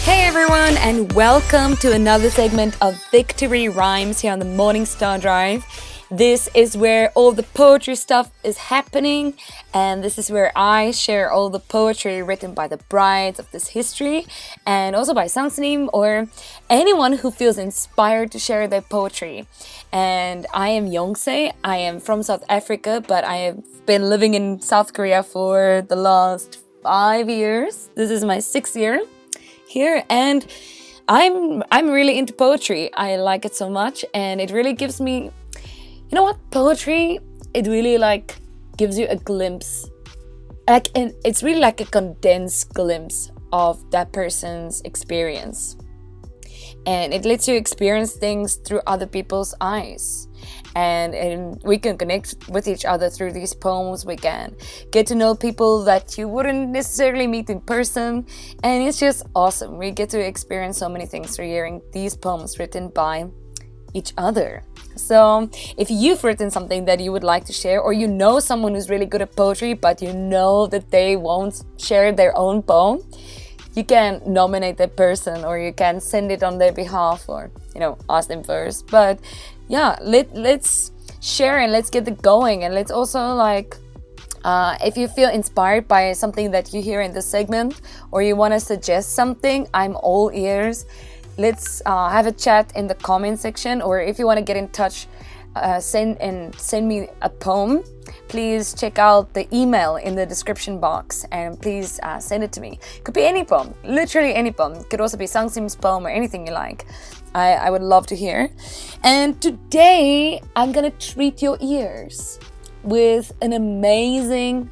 Hey everyone, and welcome to another segment of Victory Rhymes here on the Morning Star Drive. This is where all the poetry stuff is happening, and this is where I share all the poetry written by the brides of this history, and also by Sangsanim or anyone who feels inspired to share their poetry. And I am Youngse. I am from South Africa, but I have been living in South Korea for the last 5 years. This is my 6th year here, and I'm really into poetry. I like it so much, and it really gives me, you know what, poetry, it really like gives you a glimpse, like, and it's really like a condensed glimpse of that person's experience, and it lets you experience things through other people's eyes. And we can connect with each other through these poems. We can get to know people that you wouldn't necessarily meet in person, and it's just awesome. We get to experience so many things through hearing these poems written by each other. So if you've written something that you would like to share, or you know someone who's really good at poetry but you know that they won't share their own poem, you can nominate that person, or you can send it on their behalf, or ask them first. But yeah, let's share and let's get it going. And let's also if you feel inspired by something that you hear in this segment, or you want to suggest something, I'm all ears. Let's have a chat in the comment section, or if you want to get in touch, send me a poem. Please check out the email in the description box, and please send it to me. Could be any poem, literally any poem. Could also be Sangsim's poem or anything you like. I would love to hear. And today I'm gonna treat your ears with an amazing,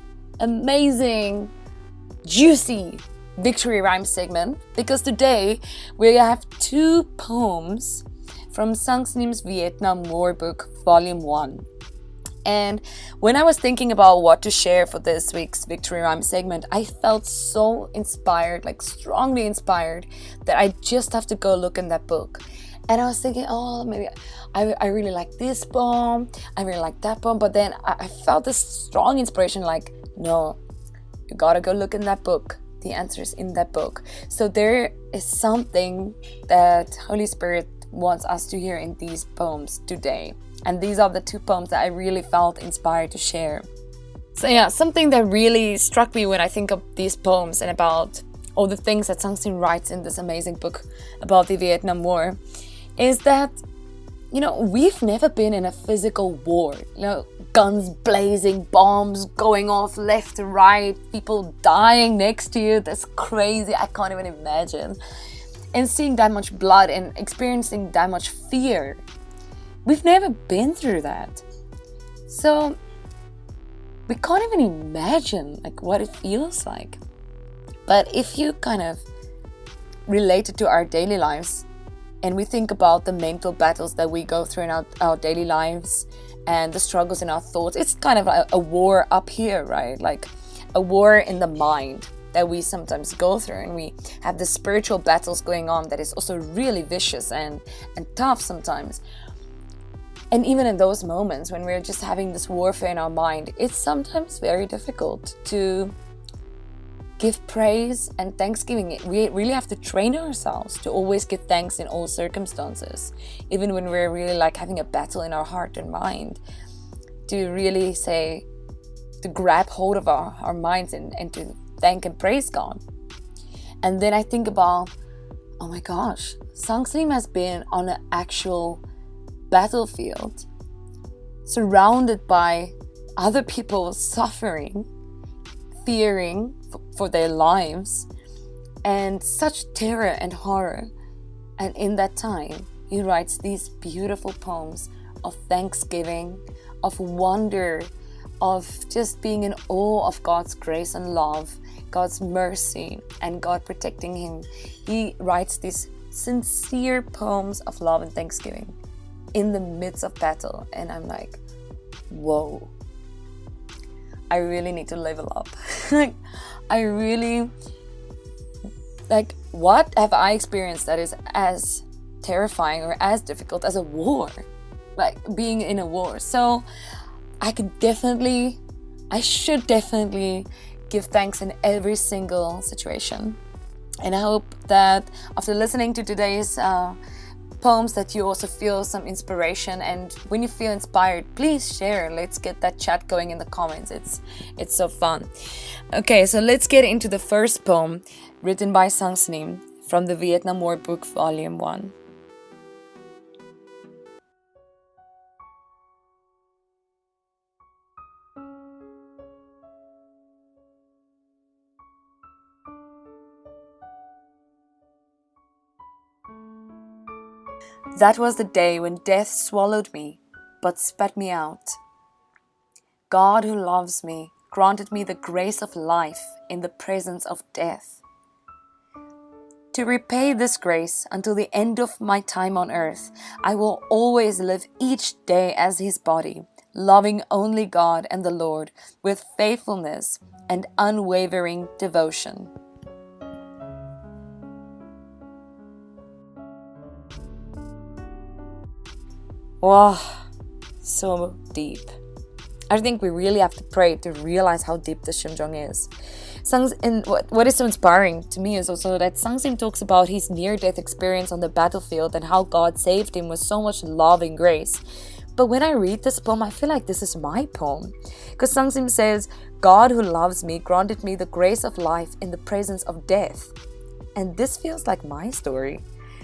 juicy Victory Rhyme segment, because today we have 2 poems from Sangsim's Vietnam War Book Volume 1. And when I was thinking about what to share for this week's Victory Rhyme segment, I felt so inspired, like strongly inspired, that I just have to go look in that book. And I was thinking, oh, maybe I really like this poem, I really like that poem. But then I felt this strong inspiration, like, no, you gotta go look in that book. The answer is in that book. So there is something that Holy Spirit wants us to hear in these poems today. And these are the two poems that I really felt inspired to share. So yeah, something that really struck me when I think of these poems and about all the things that Sangsin writes in this amazing book about the Vietnam War is that, we've never been in a physical war. Guns blazing, bombs going off left and right, people dying next to you. That's crazy. I can't even imagine. And seeing that much blood and experiencing that much fear. We've never been through that. So we can't even imagine what it feels like. But if you kind of relate it to our daily lives and we think about the mental battles that we go through in our daily lives and the struggles in our thoughts, it's kind of a war up here, right? Like a war in the mind that we sometimes go through, and we have the spiritual battles going on that is also really vicious and tough sometimes. And even in those moments when we're just having this warfare in our mind, it's sometimes very difficult to give praise and thanksgiving. We really have to train ourselves to always give thanks in all circumstances, even when we're really having a battle in our heart and mind, to really to grab hold of our minds and to thank and praise God. And then I think about, oh my gosh, Sangsim has been on an actual battlefield, surrounded by other people suffering, fearing for their lives, and such terror and horror. And in that time, he writes these beautiful poems of thanksgiving, of wonder, of just being in awe of God's grace and love, God's mercy, and God protecting him. He writes these sincere poems of love and thanksgiving in the midst of battle. And I'm like, whoa, I really need to level up. I really, what have I experienced that is as terrifying or as difficult as a war? Being in a war. So I should definitely give thanks in every single situation. And I hope that after listening to today's poems that you also feel some inspiration. And when you feel inspired, please share. Let's get that chat going in the comments. It's so fun. Okay, so let's get into the first poem written by Sang Snim from the Vietnam War book, Volume 1. That was the day when death swallowed me, but spat me out. God who loves me granted me the grace of life in the presence of death. To repay this grace until the end of my time on earth, I will always live each day as his body, loving only God and the Lord with faithfulness and unwavering devotion. Wow, so deep. I think we really have to pray to realize how deep this Shimjong is. What is so inspiring to me is also that Sangsim talks about his near-death experience on the battlefield and how God saved him with so much love and grace. But when I read this poem, I feel like this is my poem. Because Sangsim says, God who loves me granted me the grace of life in the presence of death. And this feels like my story.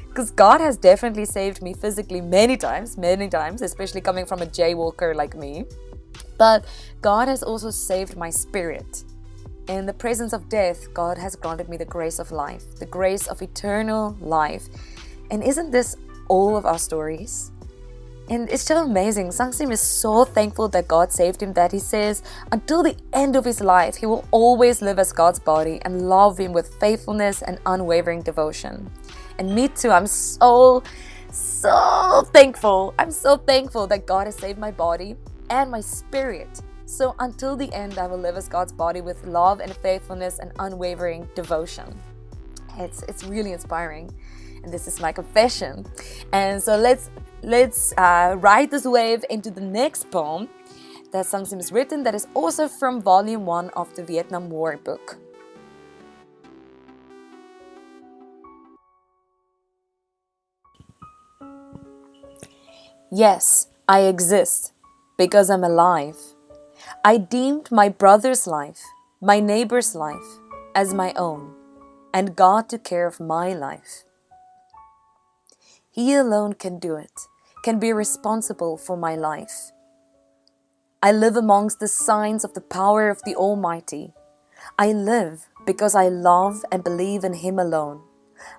Because God has definitely saved me physically many times, especially coming from a jaywalker like me. But God has also saved my spirit. In the presence of death, God has granted me the grace of life, the grace of eternal life. And isn't this all of our stories? And it's so amazing. Sangsim is so thankful that God saved him that he says until the end of his life, he will always live as God's body and love him with faithfulness and unwavering devotion. And me too, I'm so thankful. I'm so thankful that God has saved my body and my spirit. So until the end, I will live as God's body with love and faithfulness and unwavering devotion. It's really inspiring, and this is my confession. And so let's ride this wave into the next poem that Sangsim has written, that is also from volume 1 of the Vietnam War book. Yes, I exist because I'm alive. I deemed my brother's life, my neighbor's life, as my own, and God took care of my life. He alone can do it, can be responsible for my life. I live amongst the signs of the power of the Almighty. I live because I love and believe in Him alone.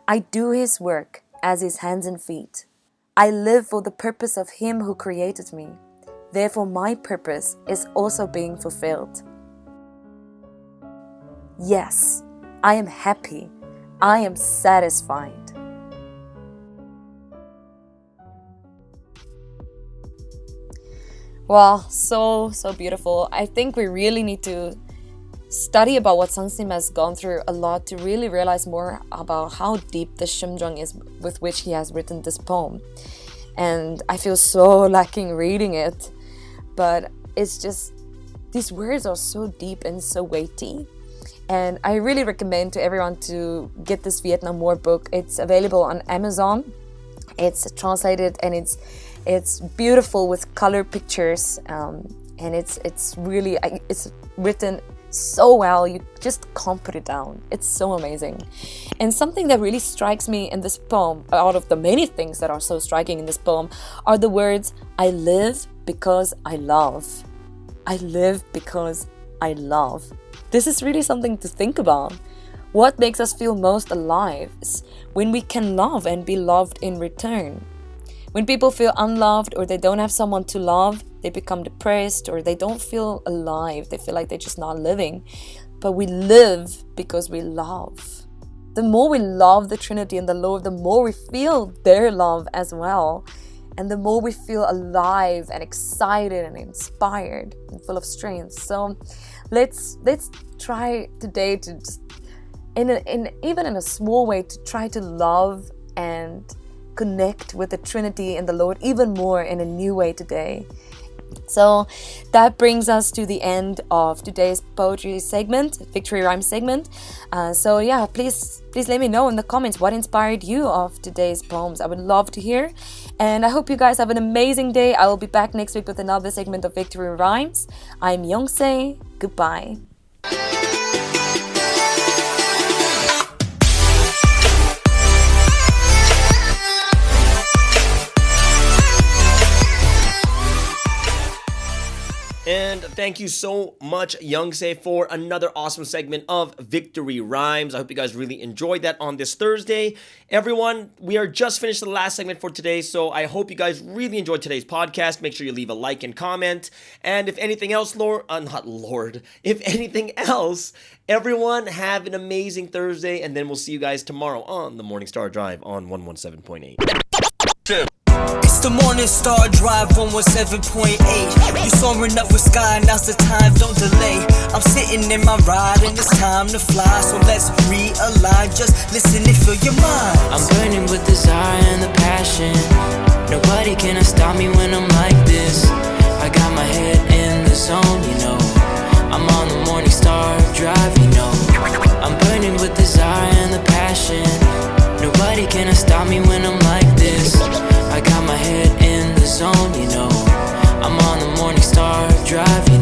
I do His work as His hands and feet. I live for the purpose of Him who created me. Therefore, my purpose is also being fulfilled. Yes, I am happy. I am satisfied. Wow, so beautiful. I think we really need to study about what Sangsim has gone through a lot to really realize more about how deep the Shimjong is with which he has written this poem. And I feel so lacking reading it, but it's just, these words are so deep and so weighty. And I really recommend to everyone to get this Vietnam War book. It's available on Amazon. It's translated and it's beautiful with color pictures, and it's really, it's written so well, you just can't put it down. It's so amazing. And something that really strikes me in this poem, out of the many things that are so striking in this poem, are the words, I live because I love. I live because I love. This is really something to think about. What makes us feel most alive is when we can love and be loved in return. When people feel unloved or they don't have someone to love, they become depressed or they don't feel alive. They feel like they're just not living. But we live because we love. The more we love the Trinity and the Lord, the more we feel their love as well. And the more we feel alive and excited and inspired and full of strength. So let's try today to just, even in a small way, to try to love and connect with the Trinity and the Lord even more in a new way today. So that brings us to the end of today's poetry segment, Victory Rhyme segment. So yeah, please let me know in the comments what inspired you of today's poems. I would love to hear. And I hope you guys have an amazing day. I will be back next week with another segment of Victory Rhymes. I'm Youngse. Goodbye. And thank you so much, Youngse, for another awesome segment of Victory Rhymes. I hope you guys really enjoyed that on this Thursday. Everyone, we are just finished the last segment for today, so I hope you guys really enjoyed today's podcast. Make sure you leave a like and comment. And if anything else, if anything else, everyone have an amazing Thursday, and then we'll see you guys tomorrow on the Morning Star Drive on 117.8. It's the Morning Star Drive 117.8. You soaring up with sky, now's the time, don't delay. I'm sitting in my ride and it's time to fly. So let's realign, just listen and fill your mind. I'm burning with desire and the passion. Nobody can stop me when I'm like this. I got my head in the zone, you know. I'm on the Morning Star Drive, you know. I'm burning with desire and the passion. Nobody can stop me when I'm like this. I got my head in the zone, you know. I'm on the Morning Star Drive.